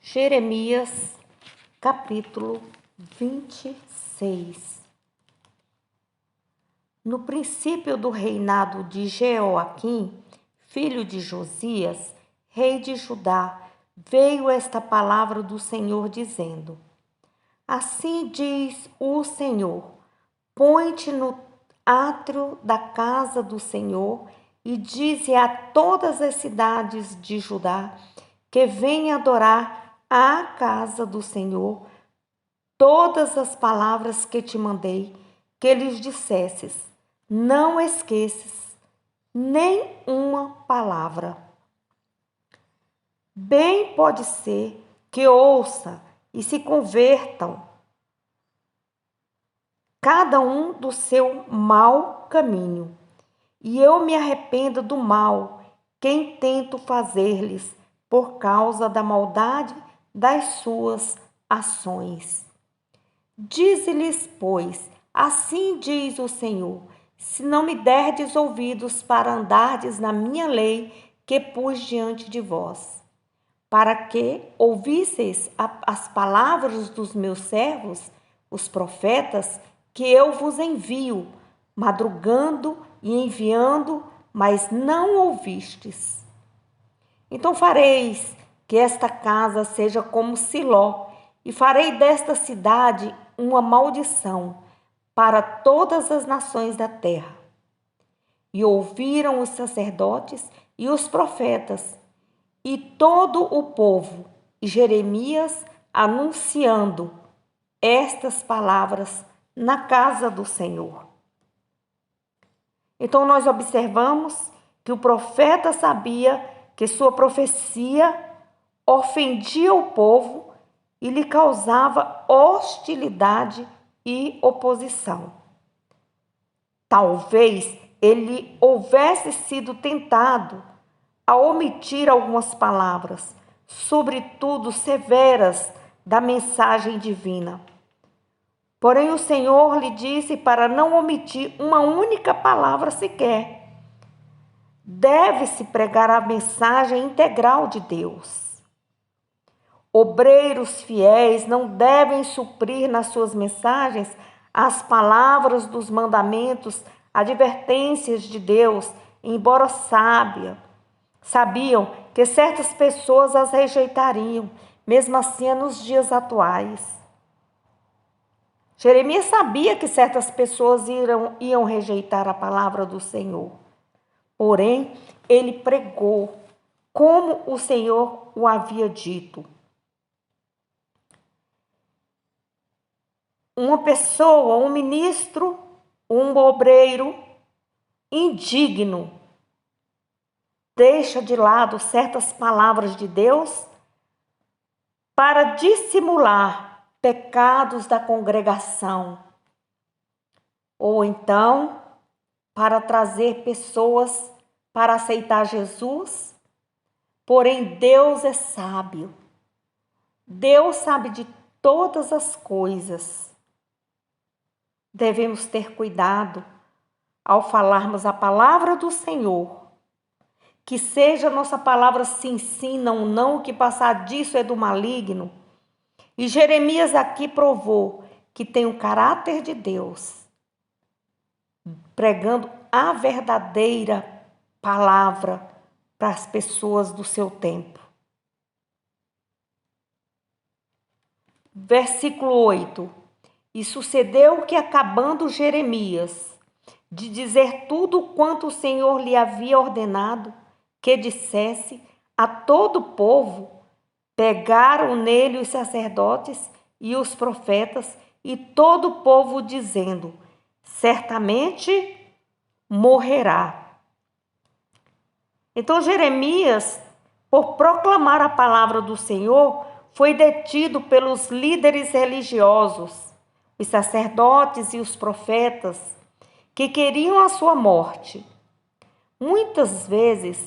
Jeremias, capítulo 26. No princípio do reinado de Jeoaquim, filho de Josias, rei de Judá, veio esta palavra do Senhor dizendo: Assim diz o Senhor: põe-te no átrio da casa do Senhor e dize a todas as cidades de Judá que venham adorar à casa do Senhor todas as palavras que te mandei que lhes dissesses. Não esqueças nem uma palavra. Bem pode ser que ouça e se convertam, cada um do seu mau caminho, e eu me arrependo do mal que intento fazer-lhes por causa da maldade das suas ações. Dize-lhes, pois, assim diz o Senhor: se não me derdes ouvidos para andardes na minha lei que pus diante de vós, para que ouvisseis as palavras dos meus servos, os profetas, que eu vos envio, madrugando e enviando, mas não ouvistes. Então fareis que esta casa seja como Siló, e farei desta cidade uma maldição para todas as nações da terra. E ouviram os sacerdotes e os profetas, e todo o povo, e Jeremias anunciando estas palavras na casa do Senhor. Então nós observamos que o profeta sabia que sua profecia ofendia o povo e lhe causava hostilidade e oposição. Talvez ele houvesse sido tentado a omitir algumas palavras, sobretudo severas, da mensagem divina. Porém, o Senhor lhe disse para não omitir uma única palavra sequer. Deve-se pregar a mensagem integral de Deus. Obreiros fiéis não devem suprir nas suas mensagens as palavras dos mandamentos, advertências de Deus, embora sabiam que certas pessoas as rejeitariam, mesmo assim é nos dias atuais. Jeremias sabia que certas pessoas iam rejeitar a palavra do Senhor. Porém, ele pregou como o Senhor o havia dito. Uma pessoa, um ministro, um obreiro indigno, deixa de lado certas palavras de Deus para dissimular pecados da congregação, ou então para trazer pessoas para aceitar Jesus. Porém, Deus é sábio. Deus sabe de todas as coisas. Devemos ter cuidado ao falarmos a palavra do Senhor. Que seja nossa palavra sim, sim, não, não, o que passar disso é do maligno. E Jeremias aqui provou que tem o caráter de Deus, pregando a verdadeira palavra para as pessoas do seu tempo. Versículo 8. E sucedeu que, acabando Jeremias de dizer tudo quanto o Senhor lhe havia ordenado que dissesse a todo o povo, pegaram nele os sacerdotes e os profetas e todo o povo, dizendo: certamente morrerá. Então Jeremias, por proclamar a palavra do Senhor, foi detido pelos líderes religiosos, os sacerdotes e os profetas, que queriam a sua morte. Muitas vezes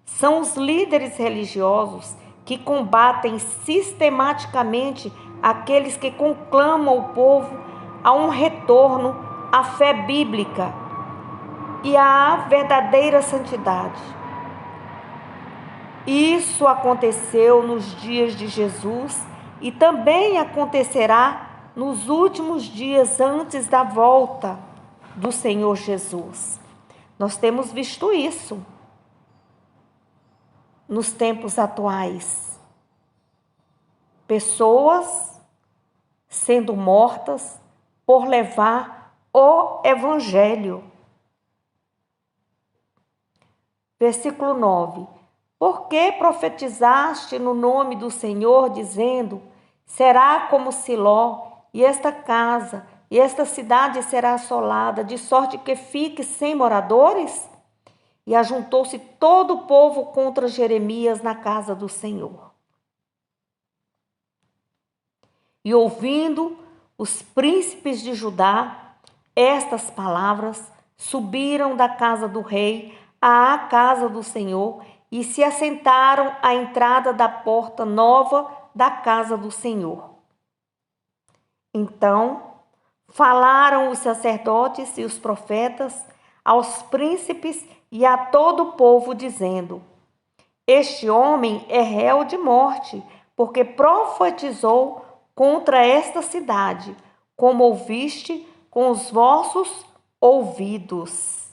são os líderes religiosos que combatem sistematicamente aqueles que conclamam o povo a um retorno à fé bíblica e à verdadeira santidade. Isso aconteceu nos dias de Jesus e também acontecerá nos últimos dias antes da volta do Senhor Jesus. Nós temos visto isso nos tempos atuais. Pessoas sendo mortas por levar o Evangelho. Versículo 9. Por que profetizaste no nome do Senhor, dizendo: será como Siló, e esta casa, e esta cidade será assolada, de sorte que fique sem moradores? E ajuntou-se todo o povo contra Jeremias na casa do Senhor. E ouvindo os príncipes de Judá estas palavras, subiram da casa do rei à casa do Senhor e se assentaram à entrada da porta nova da casa do Senhor. Então falaram os sacerdotes e os profetas aos príncipes e a todo o povo, dizendo: este homem é réu de morte, porque profetizou contra esta cidade, como ouviste com os vossos ouvidos.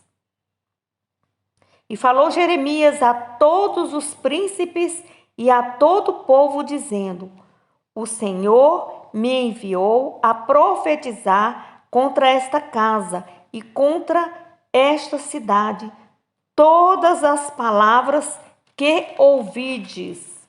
E falou Jeremias a todos os príncipes e a todo o povo, dizendo: o Senhor me enviou a profetizar contra esta casa e contra esta cidade todas as palavras que ouvides.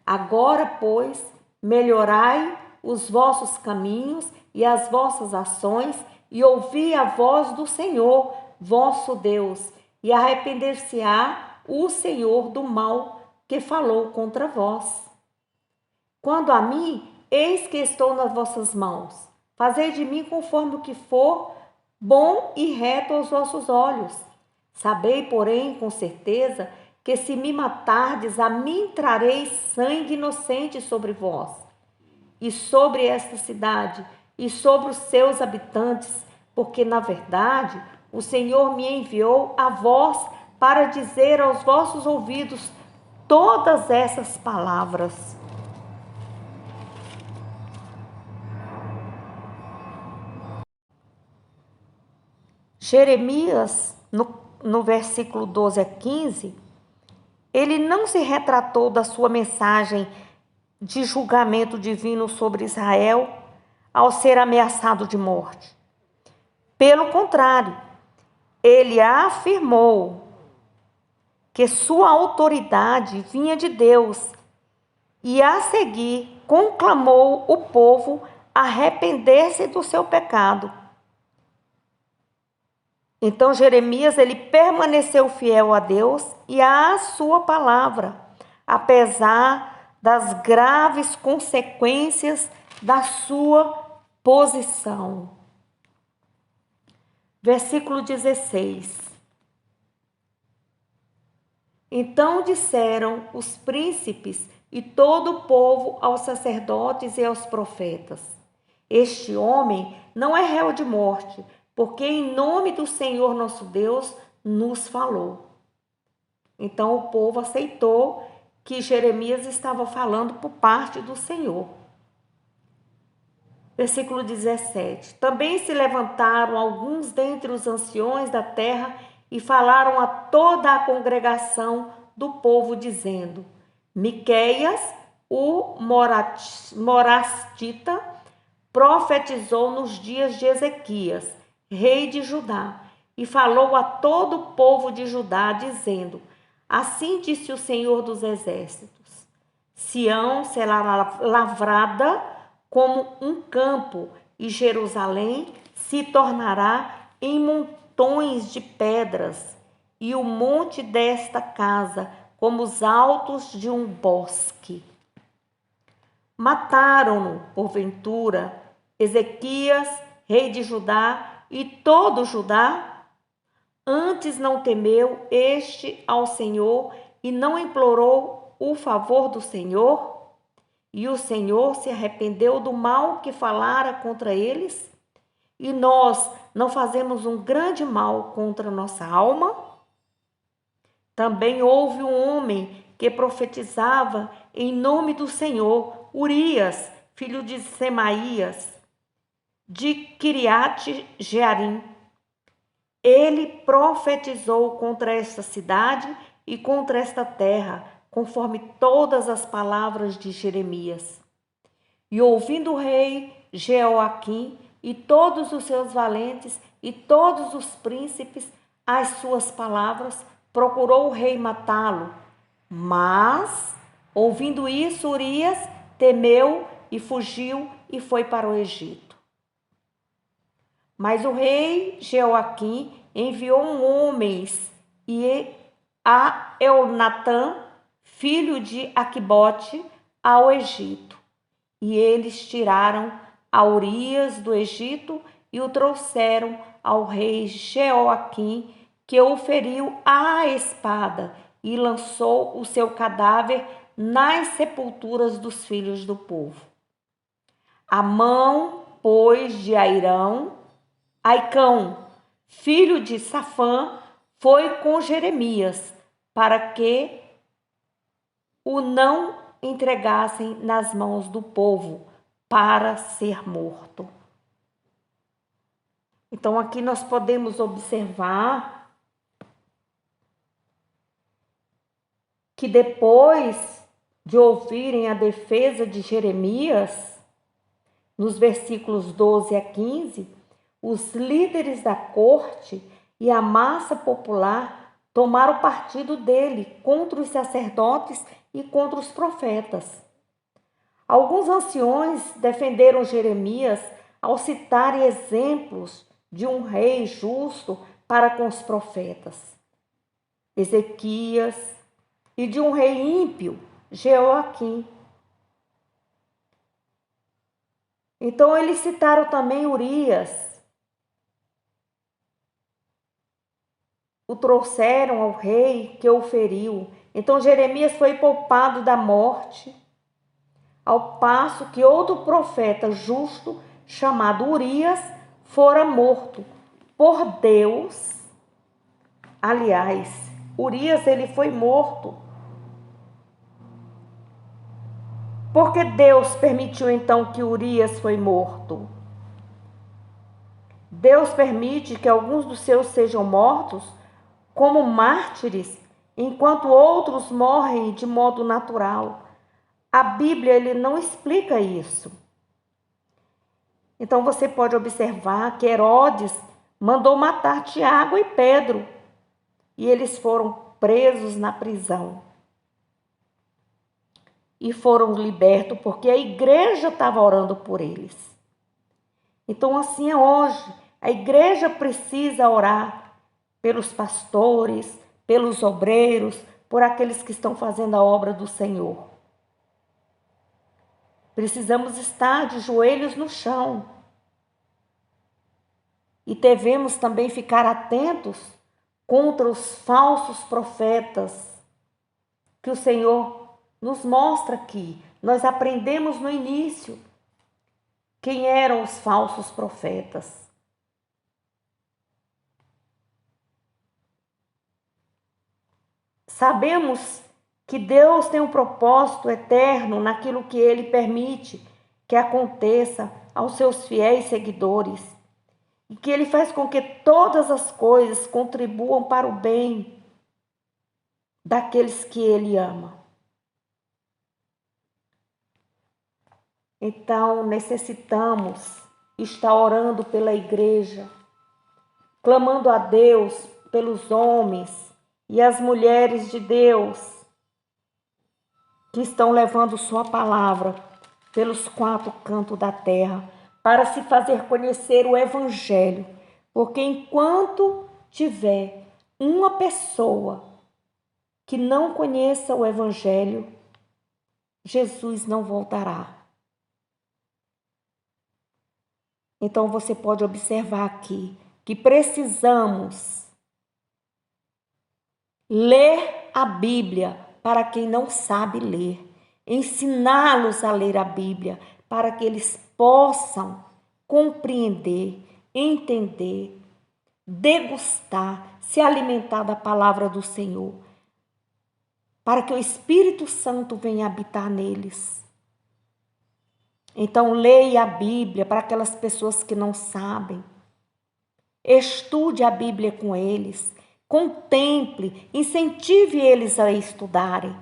Agora, pois, melhorai os vossos caminhos e as vossas ações, e ouvi a voz do Senhor, vosso Deus, e arrepender-se-á o Senhor do mal que falou contra vós. Quando a mim, eis que estou nas vossas mãos. Fazei de mim conforme o que for bom e reto aos vossos olhos. Sabei, porém, com certeza, que se me matardes, a mim trareis sangue inocente sobre vós, e sobre esta cidade, e sobre os seus habitantes, porque, na verdade, o Senhor me enviou a vós para dizer aos vossos ouvidos todas essas palavras. Jeremias, no versículo 12 a 15, ele não se retratou da sua mensagem de julgamento divino sobre Israel ao ser ameaçado de morte. Pelo contrário, ele afirmou que sua autoridade vinha de Deus e, a seguir, conclamou o povo a arrepender-se do seu pecado. Então Jeremias, ele permaneceu fiel a Deus e à sua palavra, apesar das graves consequências da sua posição. Versículo 16. Então disseram os príncipes e todo o povo aos sacerdotes e aos profetas: este homem não é réu de morte, porque em nome do Senhor nosso Deus nos falou. Então o povo aceitou que Jeremias estava falando por parte do Senhor. Versículo 17. Também se levantaram alguns dentre os anciões da terra e falaram a toda a congregação do povo, dizendo: Miqueias, o morastita, profetizou nos dias de Ezequias, rei de Judá, e falou a todo o povo de Judá, dizendo: assim disse o Senhor dos exércitos: Sião será lavrada como um campo, e Jerusalém se tornará em montões de pedras, e o monte desta casa como os altos de um bosque. Mataram-no, porventura, Ezequias, rei de Judá, e todo Judá? Antes não temeu este ao Senhor e não implorou o favor do Senhor? E o Senhor se arrependeu do mal que falara contra eles? E nós não fazemos um grande mal contra nossa alma? Também houve um homem que profetizava em nome do Senhor, Urias, filho de Semaías, de Quiriate Jearim. Ele profetizou contra esta cidade e contra esta terra, conforme todas as palavras de Jeremias. E ouvindo o rei Jeoaquim e todos os seus valentes e todos os príncipes as suas palavras, procurou o rei matá-lo. Mas, ouvindo isso, Urias temeu e fugiu e foi para o Egito. Mas o rei Jeoaquim enviou homens e a Elnatã, filho de Aquebote, ao Egito. E eles tiraram a Urias do Egito e o trouxeram ao rei Jeoaquim, que o feriu à espada e lançou o seu cadáver nas sepulturas dos filhos do povo. A mão, pois, de Aicão, filho de Safã, foi com Jeremias, para que o não entregassem nas mãos do povo, para ser morto. Então, aqui nós podemos observar que depois de ouvirem a defesa de Jeremias, nos versículos 12 a 15, os líderes da corte e a massa popular tomaram partido dele contra os sacerdotes e contra os profetas. Alguns anciões defenderam Jeremias ao citarem exemplos de um rei justo para com os profetas, Ezequias, e de um rei ímpio, Jeoaquim. Então eles citaram também Urias, o trouxeram ao rei que o feriu. Então Jeremias foi poupado da morte, ao passo que outro profeta justo, chamado Urias, fora morto por Deus. Aliás, Urias ele foi morto porque Deus permitiu então que Urias foi morto. Deus permite que alguns dos seus sejam mortos como mártires, enquanto outros morrem de modo natural. A Bíblia ele não explica isso. Então você pode observar que Herodes mandou matar Tiago e Pedro, e eles foram presos na prisão. E foram libertos porque a igreja estava orando por eles. Então assim é hoje. A igreja precisa orar pelos pastores, pelos obreiros, por aqueles que estão fazendo a obra do Senhor. Precisamos estar de joelhos no chão. E devemos também ficar atentos contra os falsos profetas que o Senhor nos mostra aqui. Nós aprendemos no início quem eram os falsos profetas. Sabemos que Deus tem um propósito eterno naquilo que Ele permite que aconteça aos seus fiéis seguidores e que Ele faz com que todas as coisas contribuam para o bem daqueles que Ele ama. Então, necessitamos estar orando pela igreja, clamando a Deus pelos homens e as mulheres de Deus que estão levando sua palavra pelos quatro cantos da terra para se fazer conhecer o Evangelho. Porque enquanto tiver uma pessoa que não conheça o Evangelho, Jesus não voltará. Então você pode observar aqui que precisamos ler a Bíblia para quem não sabe ler, ensiná-los a ler a Bíblia para que eles possam compreender, entender, degustar, se alimentar da palavra do Senhor. para que o Espírito Santo venha habitar neles. Então, leia a Bíblia para aquelas pessoas que não sabem. Estude a Bíblia com eles. Contemple, incentive eles a estudarem.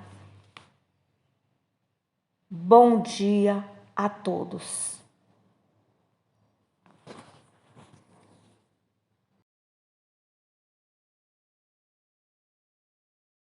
Bom dia a todos.